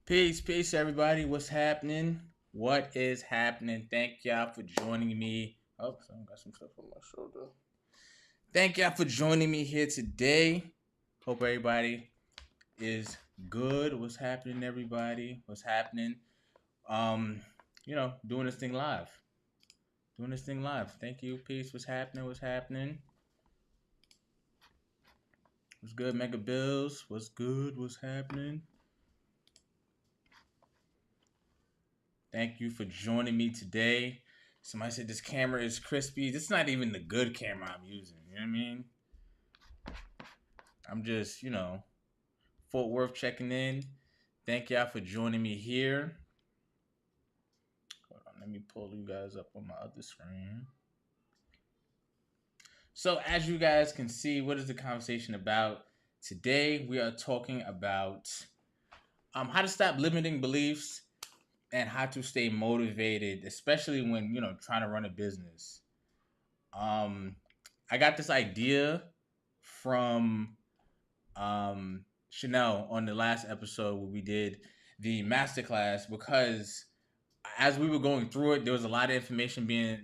Peace, everybody. What's happening? What is happening? Thank y'all for joining me. Oh, I got some stuff on my shoulder. Thank y'all for joining me here today. Hope everybody is good. What's happening, everybody? What's happening? Um, doing this thing live. Doing this thing live. Thank you. Peace. What's happening? What's happening? What's good, Mega Bills? What's good? What's happening? Thank you for joining me today. Somebody said this camera is crispy. This is not even the good camera I'm using. You know what I mean? I'm just, Fort Worth checking in. Thank y'all for joining me here. Hold on, let me pull you guys up on my other screen. So, as you guys can see, what is the conversation about? Today, we are talking about how to stop limiting beliefs and how to stay motivated, especially when trying to run a business. I got this idea from Chanel on the last episode where we did the masterclass, because as we were going through it, there was a lot of information being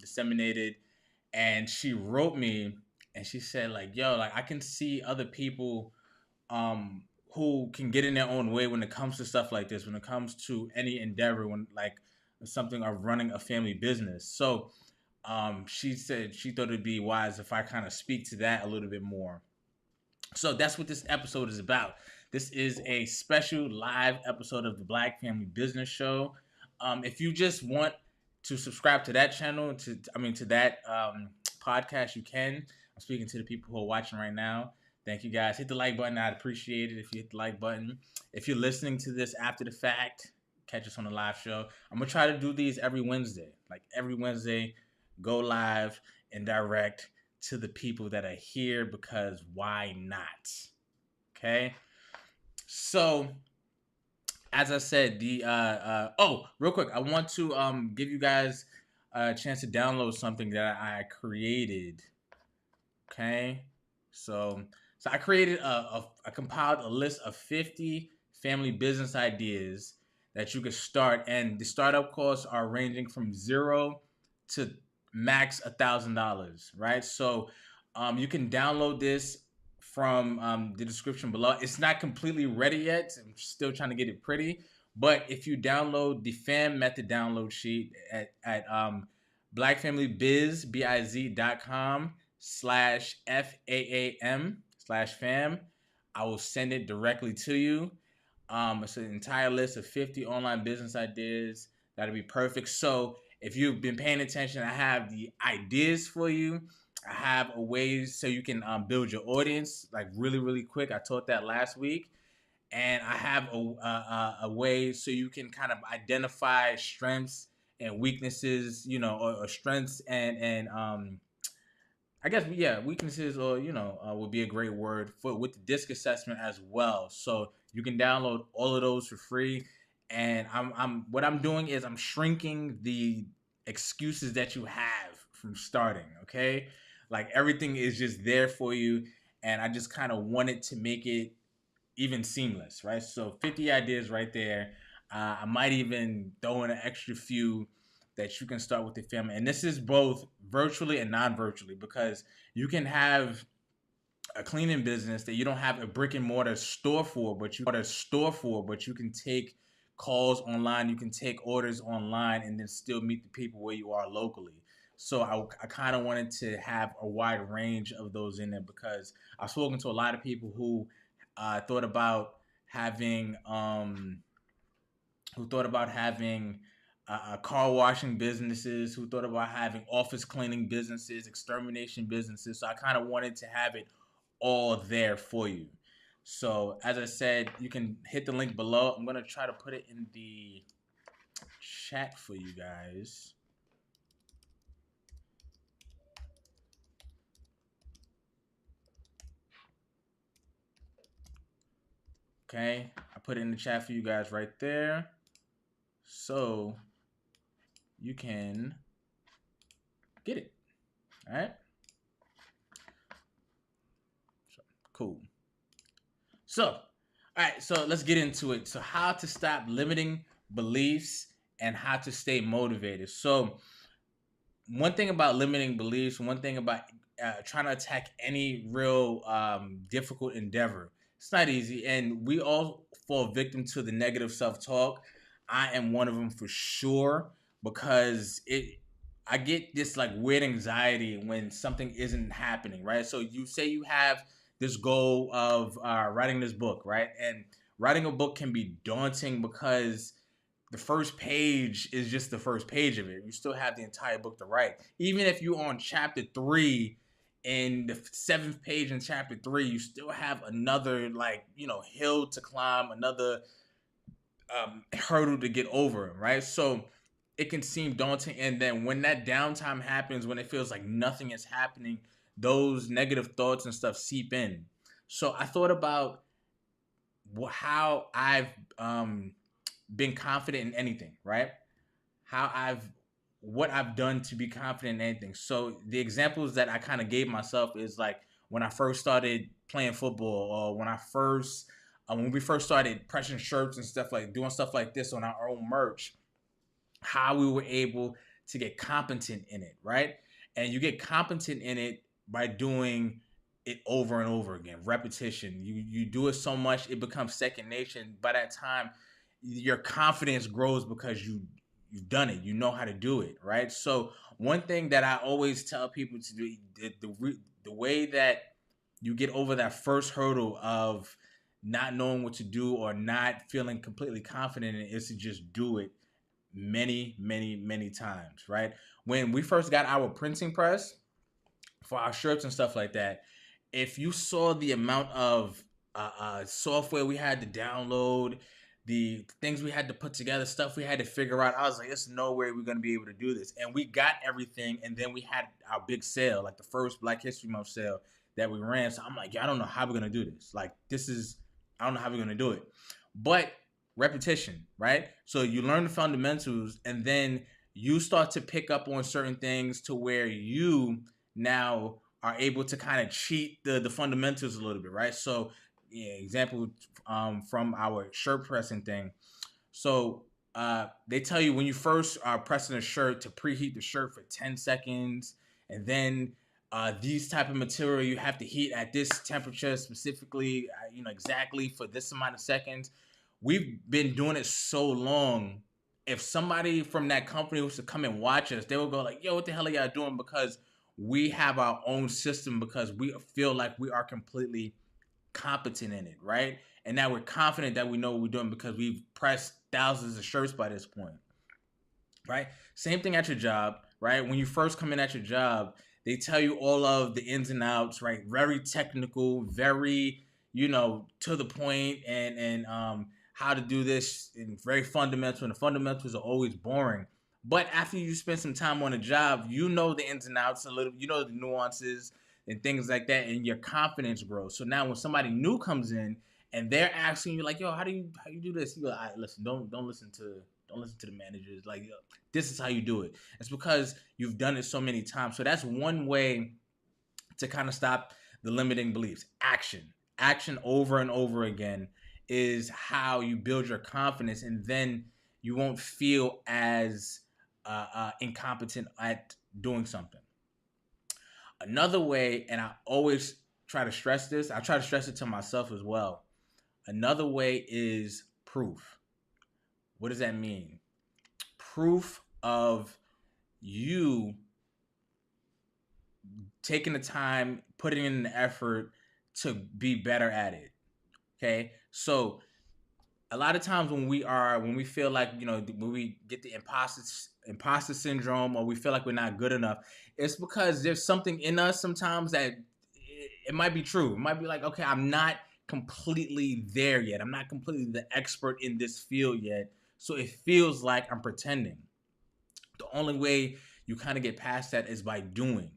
disseminated, and she wrote me and she said, like, yo, like, I can see other people who can get in their own way when it comes to stuff like this, when it comes to any endeavor, when like something of running a family business. So she said she thought it'd be wise if I kind of speak to that a little bit more. So that's what this episode is about. This is a special live episode of the Black Family Business Show. If you just want to subscribe to that channel, to that podcast, you can. I'm speaking to the people who are watching right now. Thank you guys. Hit the like button. I'd appreciate it if you hit the like button. If you're listening to this after the fact, catch us on the live show. I'm going to try to do these every Wednesday. Like every Wednesday, go live and direct to the people that are here, because why not? Okay. So, as I said, real quick, I want to give you guys a chance to download something that I created. Okay. So I created I compiled a list of 50 family business ideas that you could start, and the startup costs are ranging from zero to max $1,000. Right. So you can download this from the description below. It's not completely ready yet. I'm still trying to get it pretty. But if you download the FAM method download sheet at blackfamilybiz.com/FAAM/fam, I will send it directly to you. It's an entire list of 50 online business ideas. That'll be perfect. So if you've been paying attention, I have the ideas for you. I have a way so you can build your audience like really, really quick. I taught that last week. And I have a way so you can kind of identify strengths and weaknesses, or strengths and I guess, yeah, weaknesses, or would be a great word for with the DISC assessment as well. So you can download all of those for free. And what I'm doing is I'm shrinking the excuses that you have from starting. Okay, like everything is just there for you, and I just kind of wanted to make it even seamless, right? So 50 ideas right there. I might even throw in an extra few that you can start with the family. And this is both virtually and non-virtually, because you can have a cleaning business that you don't have a brick and mortar store for, but you can take calls online, you can take orders online, and then still meet the people where you are locally. So I kind of wanted to have a wide range of those in there, because I've spoken to a lot of people who thought about having car washing businesses, who thought about having office cleaning businesses, extermination businesses. So I kind of wanted to have it all there for you. So as I said, you can hit the link below. I'm going to try to put it in the chat for you guys. Okay, I put it in the chat for you guys right there, so you can get it. All right. Cool. So All right, so let's get into it. So, how to stop limiting beliefs and how to stay motivated. So, one thing about limiting beliefs, one thing about trying to attack any real difficult endeavor, it's not easy. And we all fall victim to the negative self talk. I am one of them for sure because I get this like weird anxiety when something isn't happening, right? So you say you have this goal of writing this book, right? And writing a book can be daunting because the first page is just the first page of it. You still have the entire book to write. Even if you're on chapter 3 and the seventh page in chapter 3, you still have another hill to climb, another hurdle to get over, right? So it can seem daunting. And then when that downtime happens, when it feels like nothing is happening, those negative thoughts and stuff seep in. So I thought about how I've been confident in anything, right? How I've what I've done to be confident in anything. So the examples that I kind of gave myself is like when I first started playing football, or when we first started pressing shirts and stuff, like doing stuff like this on our own merch, how we were able to get competent in it, right? And you get competent in it by doing it over and over again, repetition. You do it so much it becomes second nature. By that time, your confidence grows because you've done it. You know how to do it, right? So one thing that I always tell people to do, the way that you get over that first hurdle of not knowing what to do or not feeling completely confident in it, is to just do it many, many, many times, right? When we first got our printing press for our shirts and stuff like that, if you saw the amount of software we had to download, the things we had to put together, stuff we had to figure out, I was like, there's no way we're going to be able to do this. And we got everything. And then we had our big sale, like the first Black History Month sale that we ran. So I'm like, yeah, I don't know how we're going to do this. Like, I don't know how we're going to do it. But repetition, right? So you learn the fundamentals, and then you start to pick up on certain things to where you now are able to kind of cheat the fundamentals a little bit, right? So, yeah, example from our shirt pressing thing. So they tell you when you first are pressing a shirt to preheat the shirt for 10 seconds, and then these type of material you have to heat at this temperature specifically, exactly for this amount of seconds. We've been doing it so long. If somebody from that company was to come and watch us, they would go like, yo, what the hell are y'all doing? Because we have our own system, because we feel like we are completely competent in it, right? And now we're confident that we know what we're doing because we've pressed thousands of shirts by this point, right? Same thing at your job, right? When you first come in at your job, they tell you all of the ins and outs, right? Very technical, very, to the point, and how to do this, and very fundamental. And the fundamentals are always boring. But after you spend some time on a job, you know the ins and outs a little, the nuances and things like that, and your confidence grows. So now when somebody new comes in and they're asking you like, "Yo, how do you do this?" You go, "All right, listen, don't listen to the managers. Like, yo, this is how you do it." It's because you've done it so many times. So that's one way to kind of stop the limiting beliefs. Action over and over again is how you build your confidence, and then you won't feel as incompetent at doing something. Another way, and I always try to stress this, I try to stress it to myself as well. Another way is proof. What does that mean? Proof of you taking the time, putting in the effort to be better at it. Okay? So a lot of times when we feel like, when we get the imposter syndrome, or we feel like we're not good enough, it's because there's something in us sometimes that it might be true. It might be like, okay, I'm not completely there yet. I'm not completely the expert in this field yet. So it feels like I'm pretending. The only way you kind of get past that is by doing,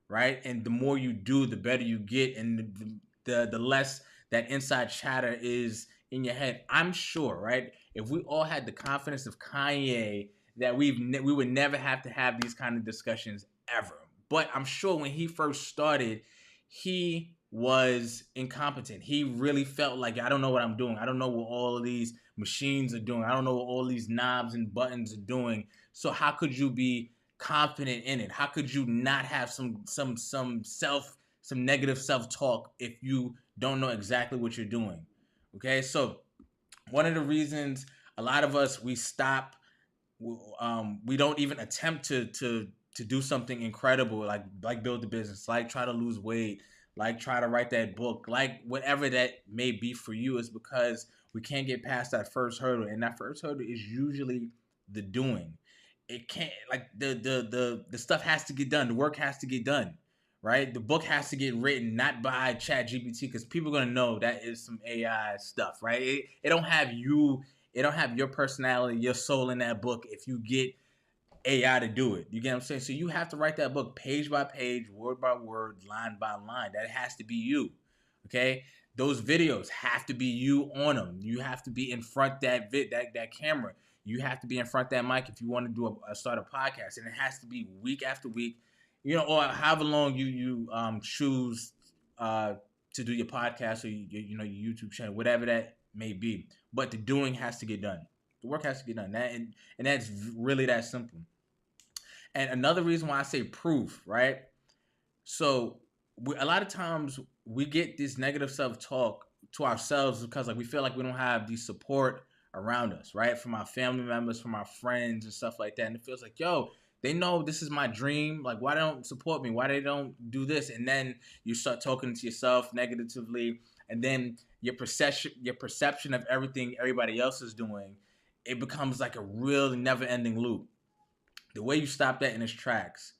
right? And the more you do, the better you get, and the less that inside chatter is in your head. I'm sure, right? If we all had the confidence of Kanye, that we would never have to have these kind of discussions ever. But I'm sure when he first started, he was incompetent. He really felt like, I don't know what I'm doing. I don't know what all of these machines are doing. I don't know what all these knobs and buttons are doing. So how could you be confident in it? How could you not have some negative self-talk if you don't know exactly what you're doing? Okay? So one of the reasons a lot of us, we don't even attempt to do something incredible, like build a business, like try to lose weight, like try to write that book, like whatever that may be for you, is because we can't get past that first hurdle, and that first hurdle is usually the doing. It can't, like, the stuff has to get done, the work has to get done, right? The book has to get written, not by Chat GPT, because people are gonna know that is some AI stuff, right? It don't have you, it don't have your personality, your soul in that book if you get AI to do it. You get what I'm saying? So you have to write that book page by page, word by word, line by line. That has to be you. Okay? Those videos have to be you on them. You have to be in front that camera. You have to be in front that mic if you want to do start a podcast, and it has to be week after week, or however long you choose to do your podcast or your YouTube channel, whatever that may be. But the doing has to get done. The work has to get done. And that's really that simple. And another reason why I say proof, right? So a lot of times we get this negative self-talk to ourselves because, like, we feel like we don't have the support around us, right? From our family members, from our friends and stuff like that. And it feels like, yo, they know this is my dream. Like, why don't support me? Why they don't do this? And then you start talking to yourself negatively, and then your perception of everything everybody else is doing, it becomes like a real never-ending loop. The way you stop that in its tracks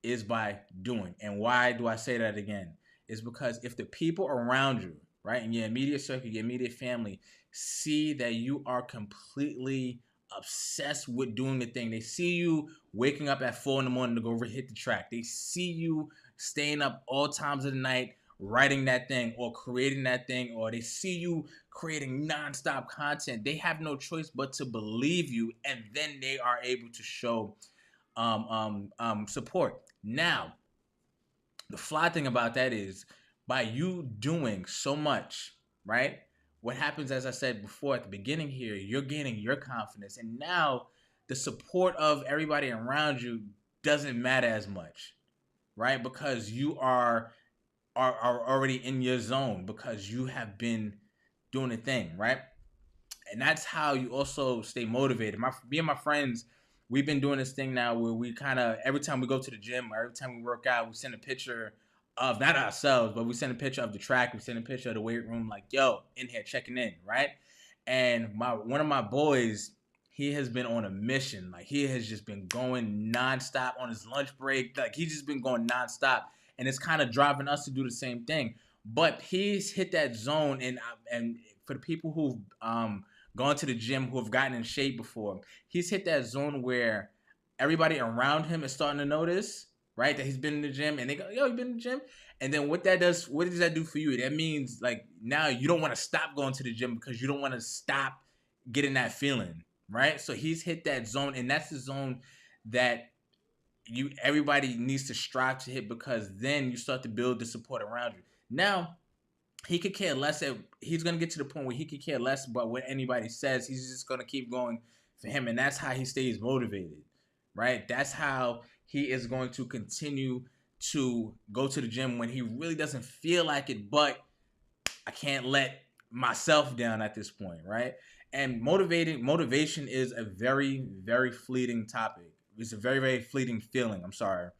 is by doing. And why do I say that again? Is because if the people around you, right, in your immediate circle, your immediate family, see that you are completely obsessed with doing the thing, they see you waking up at 4 a.m. to go hit the track, they see you staying up all times of the night writing that thing or creating that thing, or they see you creating nonstop content, they have no choice but to believe you, and then they are able to show support. Now, the fly thing about that is, by you doing so much, right? What happens, as I said before at the beginning here, you're gaining your confidence, and now the support of everybody around you doesn't matter as much, right? Because you are already in your zone because you have been doing a thing, right? And that's how you also stay motivated. Me and my friends, we've been doing this thing now where we kind of, every time we go to the gym or every time we work out, we send a picture of, not ourselves, but we send a picture of the track, we send a picture of the weight room, like, yo, in here checking in, right? And one of my boys, he has been on a mission. Like, he has just been going nonstop on his lunch break. Like, he's just been going nonstop, and it's kind of driving us to do the same thing. But he's hit that zone, and for the people who've gone to the gym, who have gotten in shape before, he's hit that zone where everybody around him is starting to notice, right, that he's been in the gym, and they go, yo, you been in the gym? And then what does that do for you? That means, like, now you don't want to stop going to the gym because you don't want to stop getting that feeling, right? So he's hit that zone, and that's the zone that everybody needs to strive to hit, because then you start to build the support around you. Now, he could care less. He's going to get to the point where he could care less about what anybody says. He's just going to keep going for him, and that's how he stays motivated, right? That's how he is going to continue to go to the gym when he really doesn't feel like it, but I can't let myself down at this point, right? And motivation is a very, very fleeting topic. It's a very, very fleeting feeling. I'm sorry.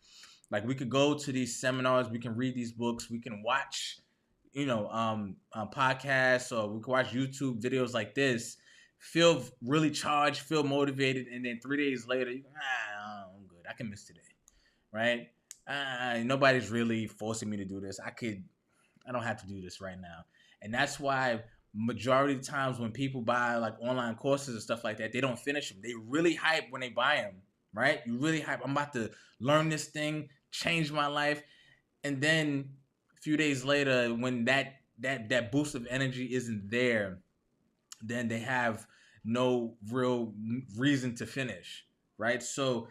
Like, we could go to these seminars, we can read these books, we can watch, podcasts, or we can watch YouTube videos like this, feel really charged, feel motivated, and then 3 days later, I'm good. I can miss today, right? Nobody's really forcing me to do this. I don't have to do this right now. And that's why majority of the times when people buy, like, online courses and stuff like that, they don't finish them. They really hype when they buy them, right? You really hype. I'm about to learn this thing, change my life. And then a few days later, when that boost of energy isn't there, then they have no real reason to finish, right? So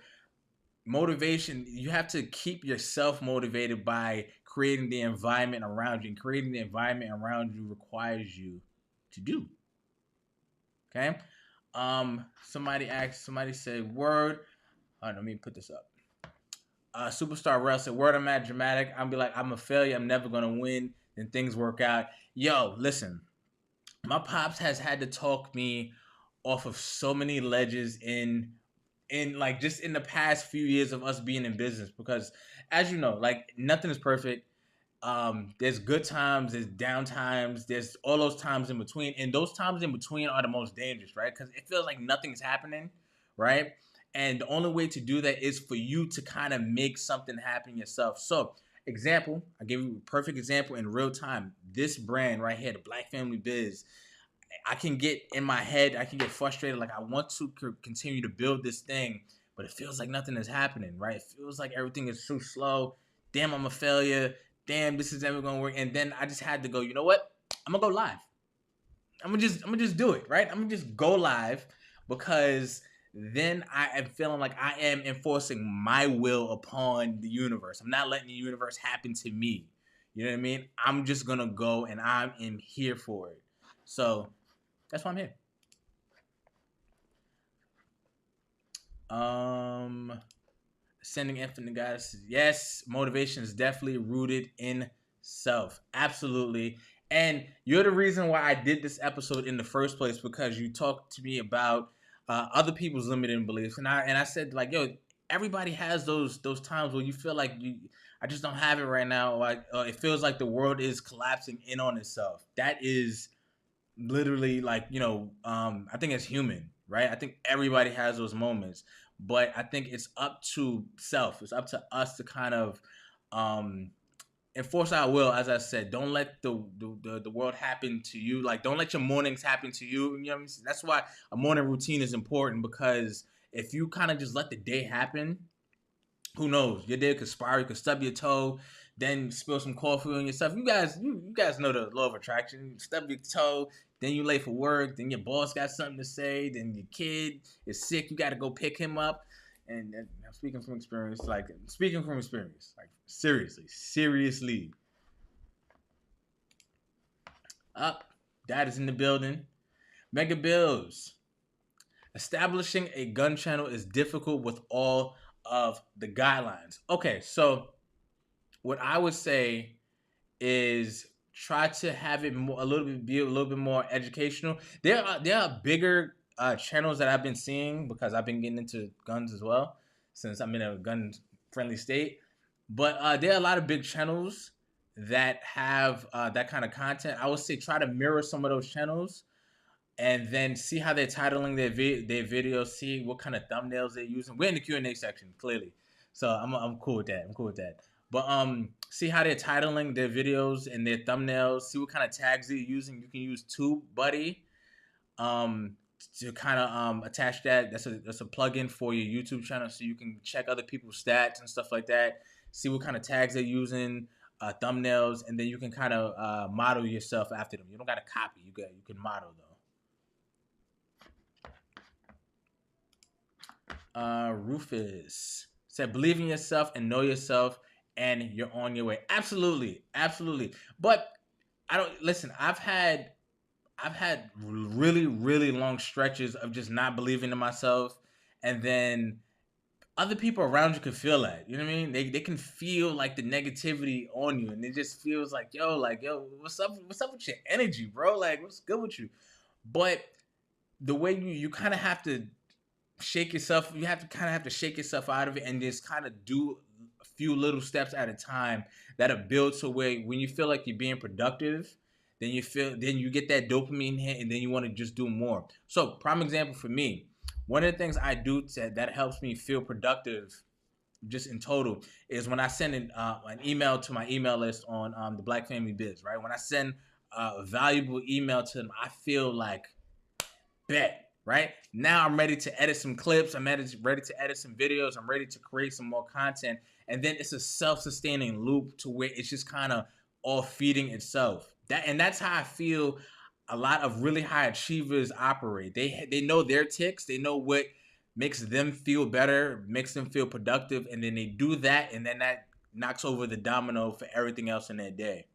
motivation, you have to keep yourself motivated by creating the environment around you, and creating the environment around you requires you to do. Okay. Somebody said word. Let me put this up. Superstar Rel said, word, I'm mad dramatic. I'm be like, I'm a failure, I'm never gonna win. Then things work out. Yo, listen, my pops has had to talk me off of so many ledges in like just in the past few years of us being in business, because as you know, like nothing is perfect. There's good times, there's down times, there's all those times in between, and those times in between are the most dangerous, right? Because it feels like nothing's happening, right? And the only way to do that is for you to kind of make something happen yourself. So example, I give you a perfect example in real time. This brand right here, the Black Family Biz, I can get in my head, I can get frustrated, like I want to continue to build this thing, but it feels like nothing is happening, right? It feels like everything is so slow. Damn, I'm a failure. Damn, this is never gonna work. And then I just had to go, you know what? I'm gonna go live. I'm gonna just do it, right? I'm gonna just go live, because then I am feeling like I am enforcing my will upon the universe. I'm not letting the universe happen to me. You know what I mean? I'm just gonna go, and I am here for it. So that's why I'm here. Sending infinite guidance. Yes, motivation is definitely rooted in self. Absolutely. And you're the reason why I did this episode in the first place, because you talked to me about other people's limiting beliefs, and I said, like, yo, everybody has those times where you feel like I just don't have it right now, or it feels like the world is collapsing in on itself. That is literally, like, I think it's human, right? I think everybody has those moments, but I think it's up to self, it's up to us to kind of enforce our will. As I said, don't let the world happen to you. Like, don't let your mornings happen to you. You know what I mean? That's why a morning routine is important, because if you kind of just let the day happen, who knows? Your day could spiral, you could stub your toe, then spill some coffee on yourself. You guys know the law of attraction. You stub your toe, then you late for work, then your boss got something to say, then your kid is sick, you got to go pick him up. And I'm speaking from experience, like seriously. Up, dad is in the building. Mega Bills. Establishing a gun channel is difficult with all of the guidelines. Okay, so what I would say is try to have it more, be a little bit more educational. There are bigger channels that I've been seeing, because I've been getting into guns as well since I'm in a gun friendly state. But there are a lot of big channels that have that kind of content. I would say try to mirror some of those channels, and then see how they're titling their videos, see what kind of thumbnails they're using. We're in the Q&A section, clearly. So I'm cool with that. But see how they're titling their videos and their thumbnails, see what kind of tags they're using. You can use TubeBuddy to kind of attach that. That's a plugin for your YouTube channel, so you can check other people's stats and stuff like that. See what kind of tags they're using, thumbnails, and then you can kind of model yourself after them. You don't got to copy. You can model though. Rufus said, believe in yourself and know yourself, and you're on your way. Absolutely. But I don't listen. I've had really, really long stretches of just not believing in myself, and then other people around you can feel that. You know what I mean? They can feel like the negativity on you, and it just feels like, yo, what's up with your energy, bro? Like, what's good with you? But the way you kind of have to shake yourself, you have to shake yourself out of it, and just kind of do a few little steps at a time that'll build to where when you feel like you're being productive, then you get that dopamine hit, and then you want to just do more. So prime example for me, one of the things I do that helps me feel productive just in total is when I send an email to my email list on the Black Family Biz, right? When I send a valuable email to them, I feel like, bet, right? Now I'm ready to edit some clips. I'm ready to edit some videos. I'm ready to create some more content. And then it's a self-sustaining loop to where it's just kind of all feeding itself. That's how I feel a lot of really high achievers operate. They know their ticks. They know what makes them feel better, makes them feel productive, and then they do that, and then that knocks over the domino for everything else in their day.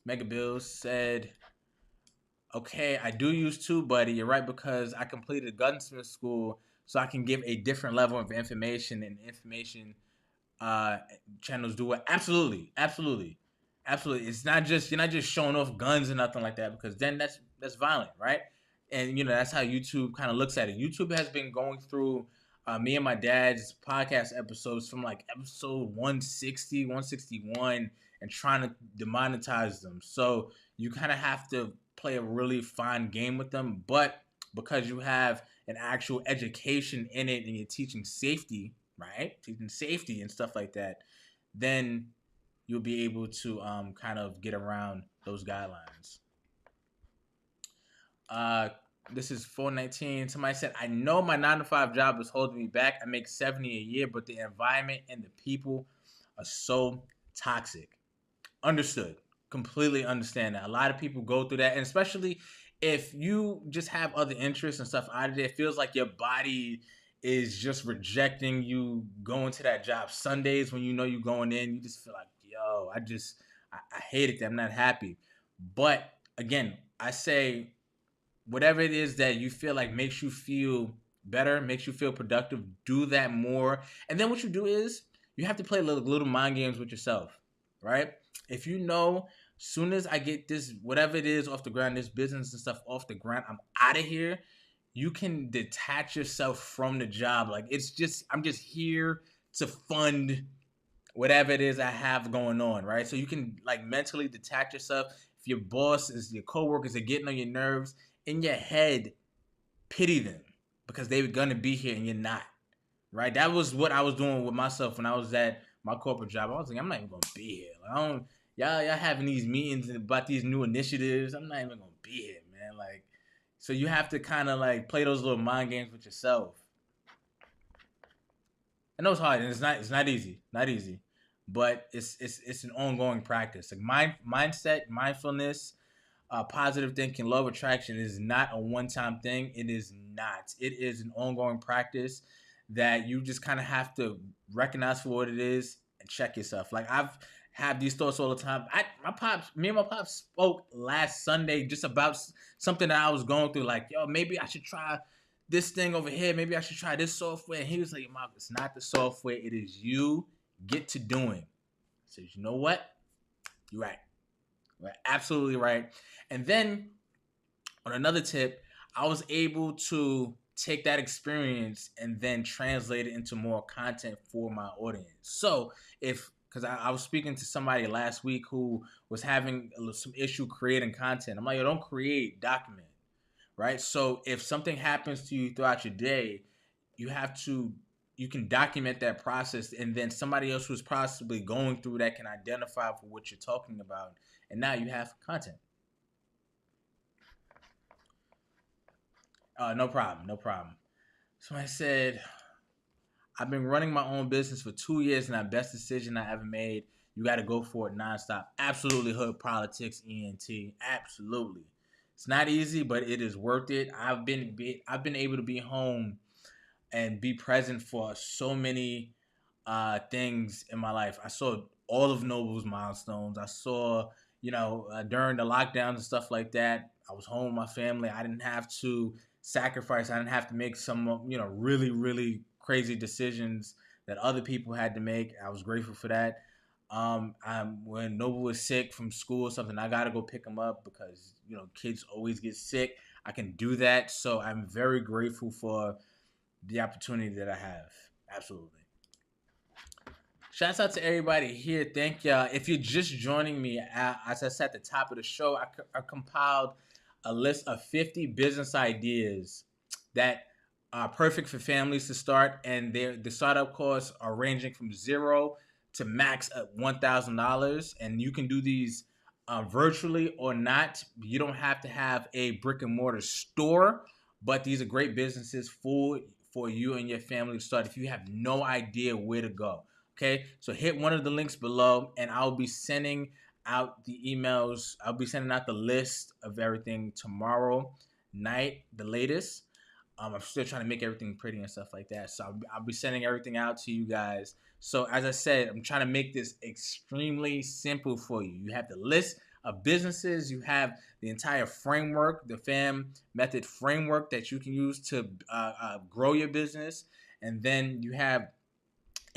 Mega Bill said, okay, I do use TubeBuddy. You're right, because I completed gunsmith school, so I can give a different level of information, and information uh channels do it. Absolutely, absolutely, absolutely. It's not just, you're not just showing off guns and nothing like that, because then that's violent, right? And that's how YouTube kind of looks at it. YouTube has been going through me and my dad's podcast episodes from like episode 160, 161, and trying to demonetize them. So you kind of have to play a really fine game with them. But because you have an actual education in it, and you're teaching safety, right? Teaching safety and stuff like that, then you'll be able to kind of get around those guidelines. This is 419. Somebody said, I know my 9 to 5 job is holding me back. I make 70 a year, but the environment and the people are so toxic. Understood. Completely understand that. A lot of people go through that, and especially if you just have other interests and stuff out of there, it feels like your body is just rejecting you going to that job. Sundays when you know you're going in, you just feel like, yo, I hate it. I'm not happy. But again, I say, whatever it is that you feel like makes you feel better, makes you feel productive, do that more. And then what you do is you have to play little mind games with yourself, right? If you know, soon as I get this, whatever it is off the ground, this business and stuff off the ground, I'm out of here. You can detach yourself from the job. Like, it's just, I'm just here to fund whatever it is I have going on, right? So you can like mentally detach yourself. If your boss is, your coworkers are getting on your nerves, in your head, pity them, because they were gonna be here and you're not, right? That was what I was doing with myself when I was at my corporate job. I was like, I'm not even gonna be here. Like, I don't, y'all having these meetings about these new initiatives. I'm not even gonna be here, man. Like, so you have to kind of like play those little mind games with yourself. I know it's hard, and it's not easy, but it's an ongoing practice. Like mindset, mindfulness, positive thinking, law of attraction is not a one-time thing. It is not. It is an ongoing practice that you just kind of have to recognize for what it is and check yourself. Like, I've had these thoughts all the time. Me and my pops spoke last Sunday just about something that I was going through. Like, yo, maybe I should try this thing over here. Maybe I should try this software. And he was like, Mom, it's not the software. It is you. Get to doing. I said, you know what? You're right. Right, absolutely right. And then on another tip, I was able to take that experience and then translate it into more content for my audience. So because I was speaking to somebody last week who was having some issue creating content. I'm like, yo, don't create, document, right? So if something happens to you throughout your day, you can document that process, and then somebody else who's possibly going through that can identify for what you're talking about, and now you have content. No problem, no problem. So I said, I've been running my own business for 2 years, and the best decision I ever made. You got to go for it nonstop. Absolutely, hood politics, ENT. Absolutely, it's not easy, but it is worth it. I've been able to be home and be present for so many things in my life. I saw all of Noble's milestones. I saw, during the lockdowns and stuff like that, I was home with my family. I didn't have to sacrifice. I didn't have to make some, really, really crazy decisions that other people had to make. I was grateful for that. When Noble was sick from school or something, I got to go pick him up because, kids always get sick. I can do that. So I'm very grateful for the opportunity that I have. Absolutely. Shouts out to everybody here. Thank y'all. If you're just joining me, as I said at the top of the show, I compiled a list of 50 business ideas that are perfect for families to start, and the startup costs are ranging from $0 to max at $1,000, and you can do these virtually or not. You don't have to have a brick and mortar store, but these are great businesses for you and your family to start if you have no idea where to go. Okay, so hit one of the links below, and I'll be sending out the emails. I'll be sending out the list of everything tomorrow night, the latest. I'm still trying to make everything pretty and stuff like that. So I'll be sending everything out to you guys. So as I said, I'm trying to make this extremely simple for you. You have the list of businesses. You have the entire framework, the FAM method framework that you can use to grow your business. And then you have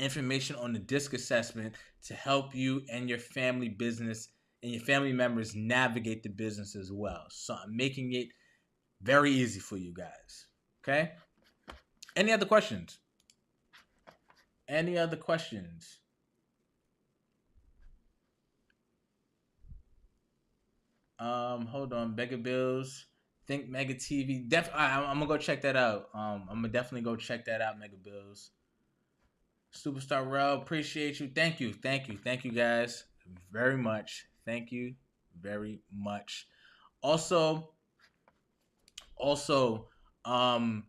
information on the DISC assessment to help you and your family business and your family members navigate the business as well. So I'm making it very easy for you guys. Okay? Any other questions? Any other questions? Hold on. Mega Bills. Think Mega TV. I'm gonna go check that out. I'm gonna definitely go check that out, Mega Bills. Superstar Rel, appreciate you. Thank you. Thank you. Thank you guys very much. Thank you very much. Also, also, um,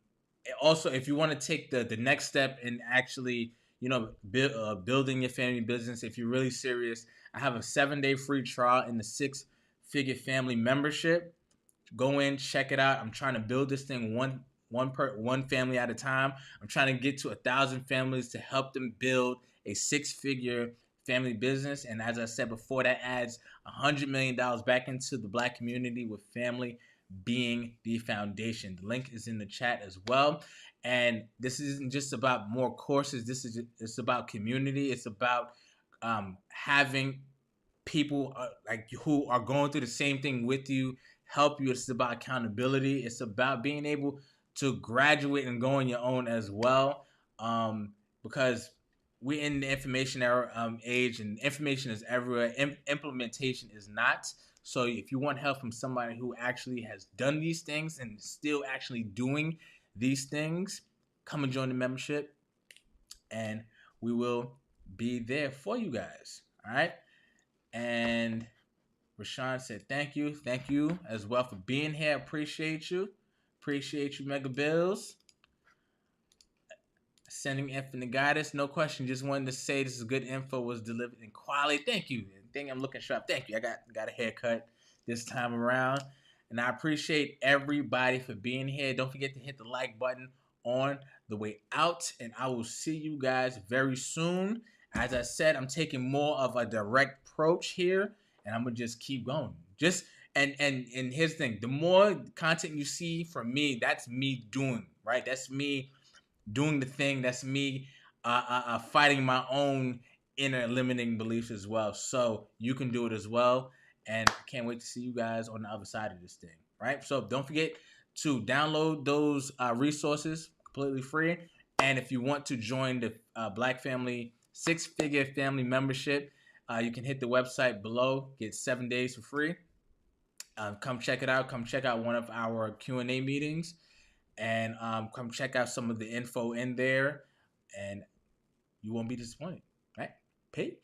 also, if you want to take the next step in actually, building your family business, if you're really serious, I have a 7-day free trial in the 6-figure family membership. Go in, check it out. I'm trying to build this thing one family at a time. I'm trying to get to 1,000 families to help them build a 6-figure family business. And as I said before, that adds $100 million back into the Black community, with family being the foundation. The link is in the chat as well. And this isn't just about more courses. It's about community. It's about having people who are going through the same thing with you help you. It's about accountability. It's about being able to graduate and go on your own as well, because we're in the information era, age, and information is everywhere. Implementation is not. So if you want help from somebody who actually has done these things and still actually doing these things, come and join the membership, and we will be there for you guys. All right. And Rashawn said, thank you as well for being here. Appreciate you, Mega Bills. Sending infinite guidance, no question. Just wanted to say this is good info, was delivered in quality. Thank you. Think I'm looking sharp. Thank you. I got a haircut this time around, and I appreciate everybody for being here. Don't forget to hit the like button on the way out, and I will see you guys very soon. As I said, I'm taking more of a direct approach here, and I'm gonna just keep going. And here's the thing: the more content you see from me, that's me doing, right. That's me doing the thing. That's me fighting my own inner limiting beliefs as well. So you can do it as well. And I can't wait to see you guys on the other side of this thing, right? So don't forget to download those resources completely free. And if you want to join the Black Family 6-figure family membership, you can hit the website below, get 7 days for free. Come check it out. Come check out one of our Q&A meetings, and come check out some of the info in there, and you won't be disappointed. Right? Peace.